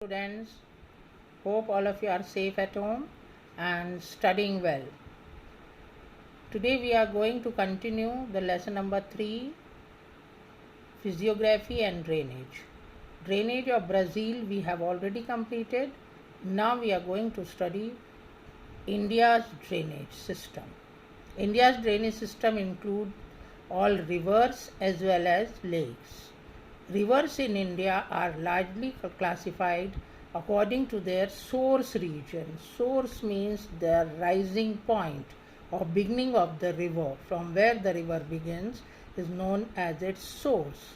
Students, hope all of you are safe at home and studying well. Today we are going to continue the lesson number 3, physiography and drainage. Drainage of Brazil we have already completed. Now we are going to study India's drainage system. India's drainage system include all rivers as well as lakes. Rivers in India are largely classified according to their source region. Source means the rising point or beginning of the river. From where the river begins is known as its source.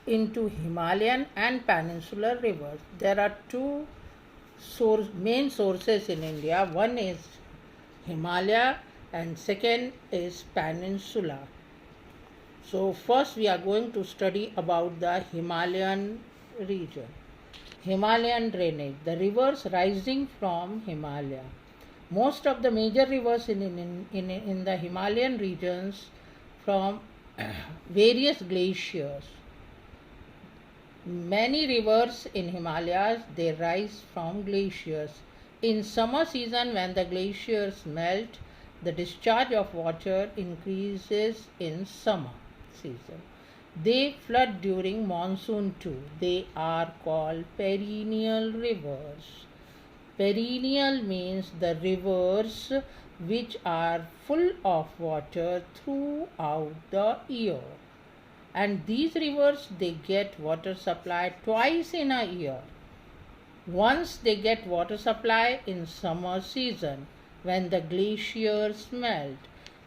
Into Himalayan and peninsular rivers. There are two main sources in India. One is Himalaya and second is Peninsula. So first we are going to study about the Himalayan region. Himalayan drainage, the rivers rising from Himalaya. Most of the major rivers in the Himalayan regions from various glaciers. Many rivers in Himalayas, they rise from glaciers. In summer season, when the glaciers melt, the discharge of water increases in summer season. They flood during monsoon too. They are called perennial rivers. Perennial means the rivers which are full of water throughout the year. And these rivers, they get water supply twice in a year. Once they get water supply in summer season when the glaciers melt.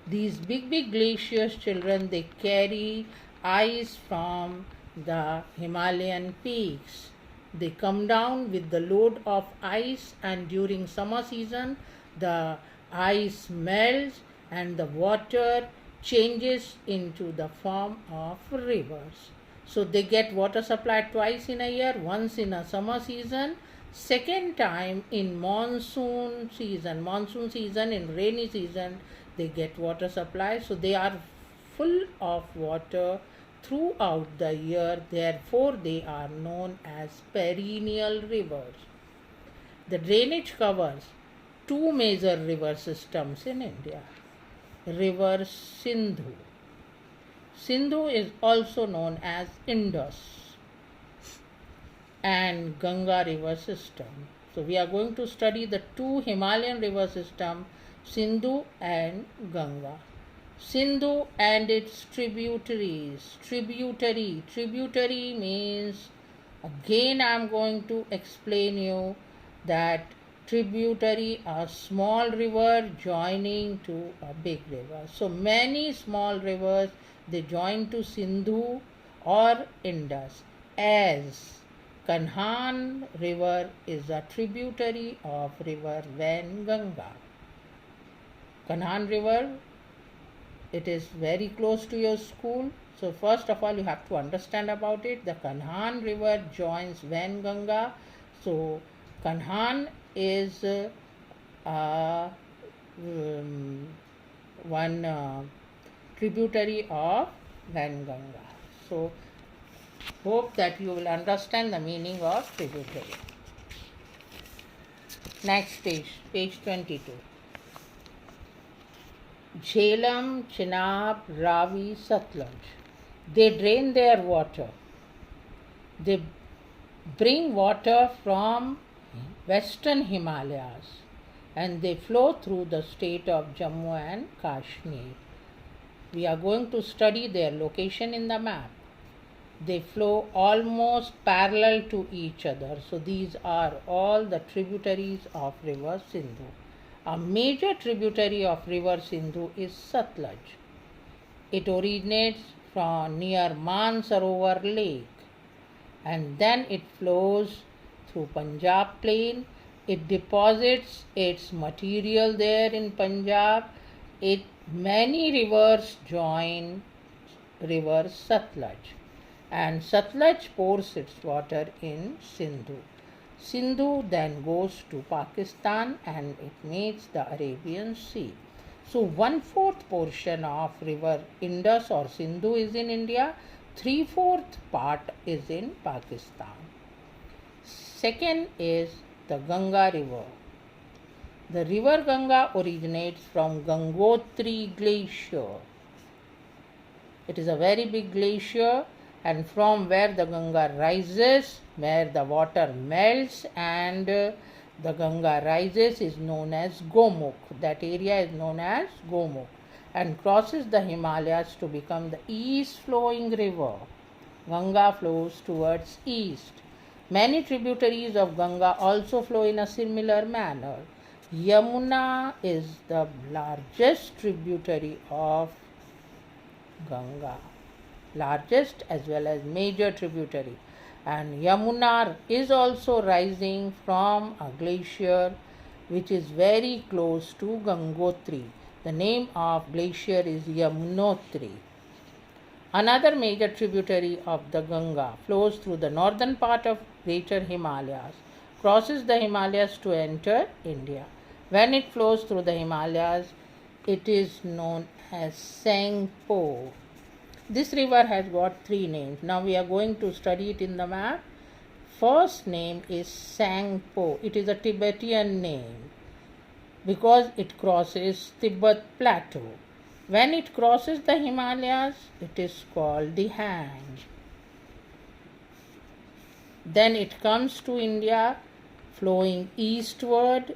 These big glaciers, children, they carry ice from the Himalayan peaks. They come down with the load of ice, and during summer season the ice melts and the water changes into the form of rivers. So they get water supply twice in a year, once in a summer season, second time in monsoon season. Monsoon season, in rainy season, they get water supply. So they are full of water throughout the year. Therefore, they are known as perennial rivers. The drainage covers two major river systems in India. River Sindhu. Sindhu is also known as Indus, and Ganga river system. So we are going to study the two Himalayan river system, Sindhu and Ganga. Sindhu and its tributaries. Tributary means, again I am going to explain you that tributary, a small river joining to a big river. So many small rivers, they join to Sindhu or Indus. As Kanhan river is a tributary of river Venganga. Kanhan river, it is very close to your school. So first of all you have to understand about it. The Kanhan river joins Venganga. So Kanhan is one tributary of Venganga. So hope that you will understand the meaning of tributary. Next page 22. Jhelum, Chenab, Ravi, Satluj. They drain their water. They bring water from western Himalayas and they flow through the state of Jammu and Kashmir. We are going to study their location in the map. They flow almost parallel to each other. So these are all the tributaries of river Sindhu. A major tributary of river Sindhu is Satluj. It originates from near Mansarovar lake and then it flows through Punjab plain. It deposits its material there in Punjab. Many rivers join river Satluj, and Satluj pours its water in Sindhu. Sindhu then goes to Pakistan and it meets the Arabian Sea. So 1/4 portion of river Indus or Sindhu is in India, 3/4 part is in Pakistan. second is the Ganga River. The river Ganga originates from Gangotri Glacier. It is a very big glacier, and from where the Ganga rises, where the water melts and the Ganga rises, is known as Gomukh. That area is known as Gomukh and crosses the Himalayas to become the east flowing river. Ganga flows towards east. Many tributaries of Ganga also flow in a similar manner. Yamuna is the largest tributary of Ganga, largest as well as major tributary, and Yamuna is also rising from a glacier which is very close to Gangotri. The name of glacier is Yamunotri. Another major tributary of the Ganga flows through the northern part of Greater Himalayas, crosses the Himalayas to enter India. When it flows through the Himalayas, it is known as Sangpo. This river has got three names. Now we are going to study it in the map. First name is Sangpo. It is a Tibetan name because it crosses Tibet Plateau. When it crosses the Himalayas, it is called the Hang. Then it comes to India, flowing eastward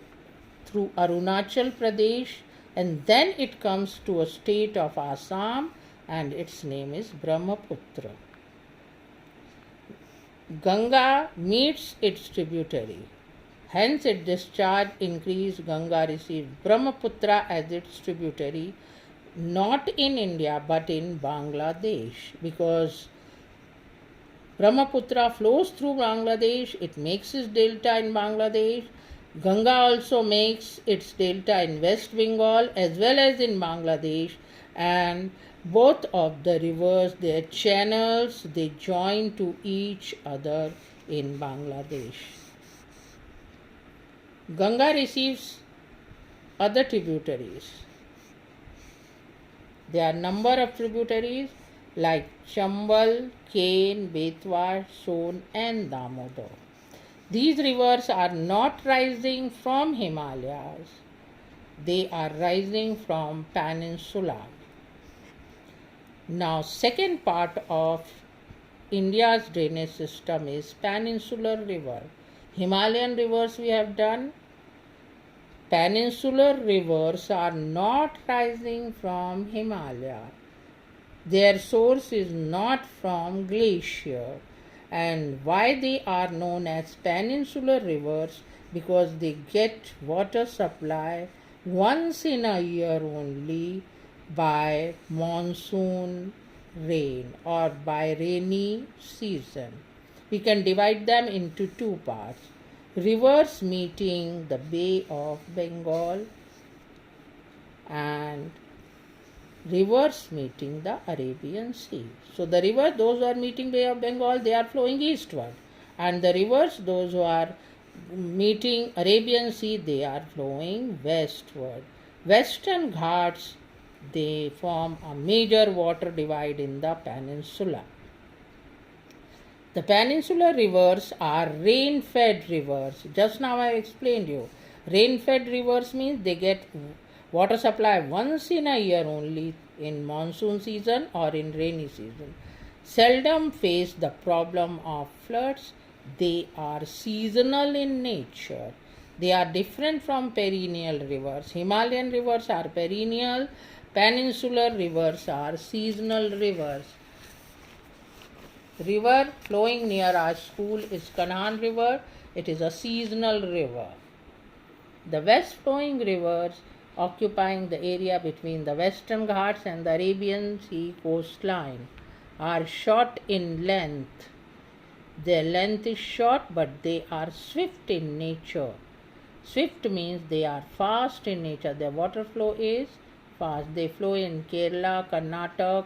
through Arunachal Pradesh, and then it comes to a state of Assam, and its name is Brahmaputra. Ganga meets its tributary. Hence its discharge increased. Ganga received Brahmaputra as its tributary, not in India but in Bangladesh, because Brahmaputra flows through Bangladesh. It makes its delta in Bangladesh. Ganga also makes its delta in West Bengal as well as in Bangladesh, and both of the rivers, their channels, they join to each other in Bangladesh. Ganga receives other tributaries. There are number of tributaries like Chambal, Ken, Betwa, Son and Damodar. These rivers are not rising from Himalayas. They are rising from peninsula. Now, second part of India's drainage system is peninsular river. Himalayan rivers we have done. Peninsular rivers are not rising from Himalaya. Their source is not from glacier. And why they are known as peninsular rivers? Because they get water supply once in a year only by monsoon rain or by rainy season. We can divide them into two parts. Rivers meeting the Bay of Bengal and rivers meeting the Arabian Sea. So the rivers, those who are meeting Bay of Bengal, they are flowing eastward. And the rivers, those who are meeting Arabian Sea, they are flowing westward. Western Ghats, they form a major water divide in the peninsula. The peninsular rivers are rain-fed rivers. Just now I explained you. Rain-fed rivers means they get water supply once in a year only, in monsoon season or in rainy season. Seldom face the problem of floods. They are seasonal in nature. They are different from perennial rivers. Himalayan rivers are perennial. Peninsular rivers are seasonal rivers. River flowing near our school is Kanhan River. It is a seasonal river. The west flowing rivers occupying the area between the Western Ghats and the Arabian Sea coastline are short in length. Their length is short, but they are swift in nature. Swift means they are fast in nature. Their water flow is fast. They flow in Kerala, Karnataka,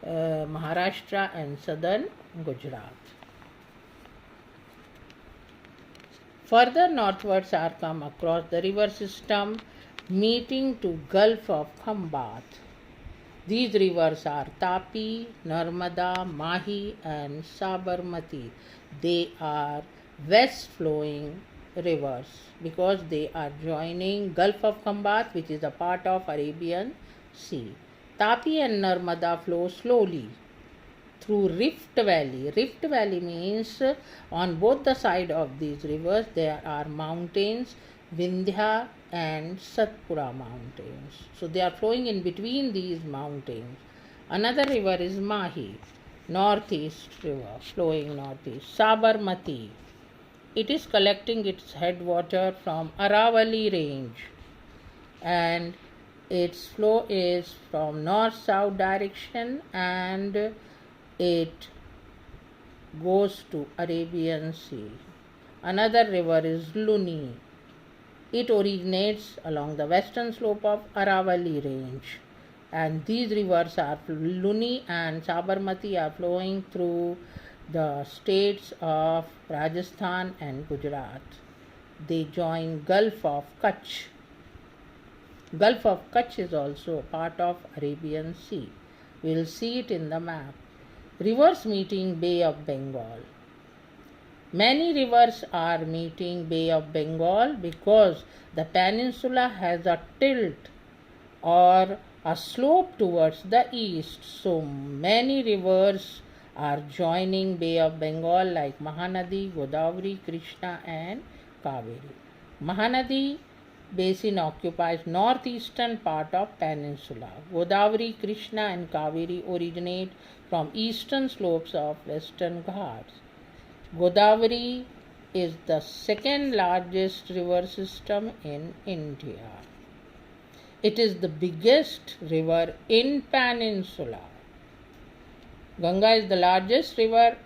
Maharashtra and southern Gujarat. Further northwards are come across the river system meeting to Gulf of Khambat. These rivers are Tapi, Narmada, Mahi and Sabarmati. They are west flowing rivers because they are joining Gulf of Khambat, which is a part of Arabian Sea. Tapi and Narmada flow slowly through Rift Valley. Rift Valley means on both the side of these rivers there are mountains, Vindhya and Satpura mountains. So they are flowing in between these mountains. Another river is Mahi, northeast river, flowing northeast. Sabarmati. It is collecting its headwater from Aravali range and its flow is from north-south direction and it goes to Arabian Sea. Another river is Luni. It originates along the western slope of Aravali range and these rivers are Luni and Sabarmati are flowing through the states of Rajasthan and Gujarat. They join Gulf of Kutch. Gulf of Kutch is also a part of Arabian Sea. We will see it in the map. Rivers meeting Bay of Bengal. Many rivers are meeting Bay of Bengal because the peninsula has a tilt or a slope towards the east. So many rivers are joining Bay of Bengal like Mahanadi, Godavari, Krishna and Kaveri. Mahanadi basin occupies northeastern part of peninsula. Godavari, Krishna and Kaveri originate from eastern slopes of western Ghats. Godavari is the second largest river system in India. It is the biggest river in peninsula. Ganga is the largest river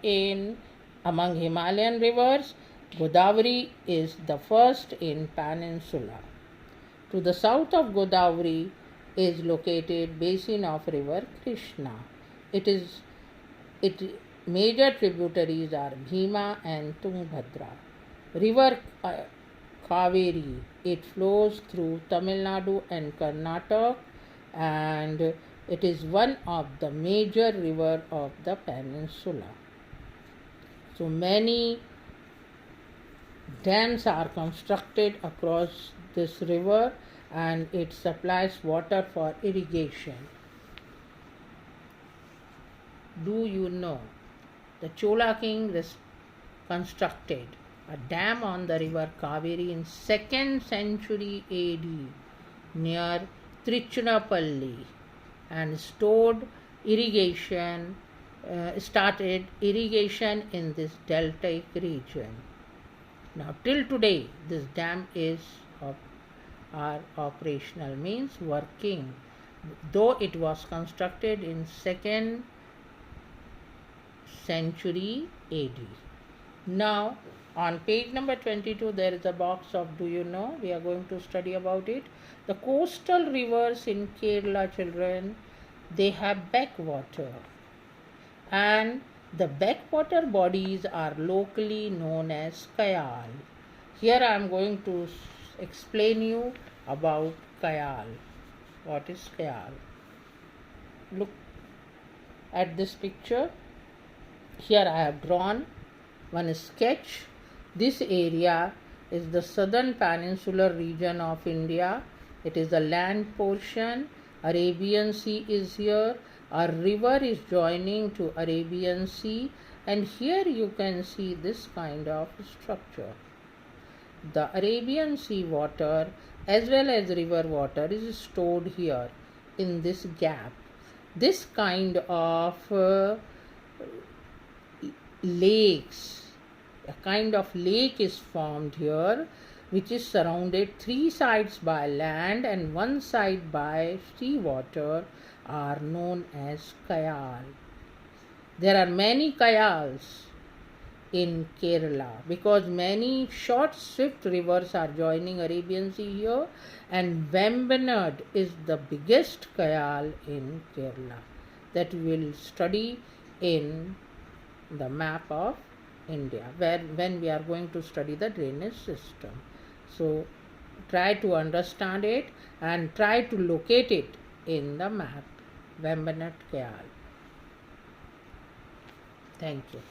among Himalayan rivers. Godavari is the first in peninsula. To the south of Godavari is located basin of river Krishna. Its major tributaries are Bhima and Tungabhadra. River Kaveri, it flows through Tamil Nadu and Karnataka and it is one of the major rivers of the peninsula. So many dams are constructed across this river and it supplies water for irrigation. Do you know the Chola king constructed a dam on the river Kaveri in 2nd century AD near Trichunapalli and started irrigation in this deltaic region. Now till today this dam is operational, means working, though it was constructed in 2nd century AD. Now on page number 22 there is a box of do you know. We are going to study about it. The coastal rivers in Kerala, children, they have backwater and the backwater bodies are locally known as Kayal. Here I am going to explain you about Kayal. What is Kayal? Look at this picture. Here I have drawn one sketch. This area is the southern peninsular region of India. It is the land portion. Arabian Sea is here. A river is joining to Arabian Sea and here you can see this kind of structure. The Arabian Sea water as well as river water is stored here in this gap. This kind of lakes, a kind of lake is formed here which is surrounded 3 sides by land and 1 side by sea water are known as Kayal. There are many Kayals in Kerala because many short swift rivers are joining Arabian Sea here and Vembanad is the biggest Kayal in Kerala that we will study in the map of India when we are going to study the drainage system. So try to understand it and try to locate it in the map. Vembanad Kayal. Thank you.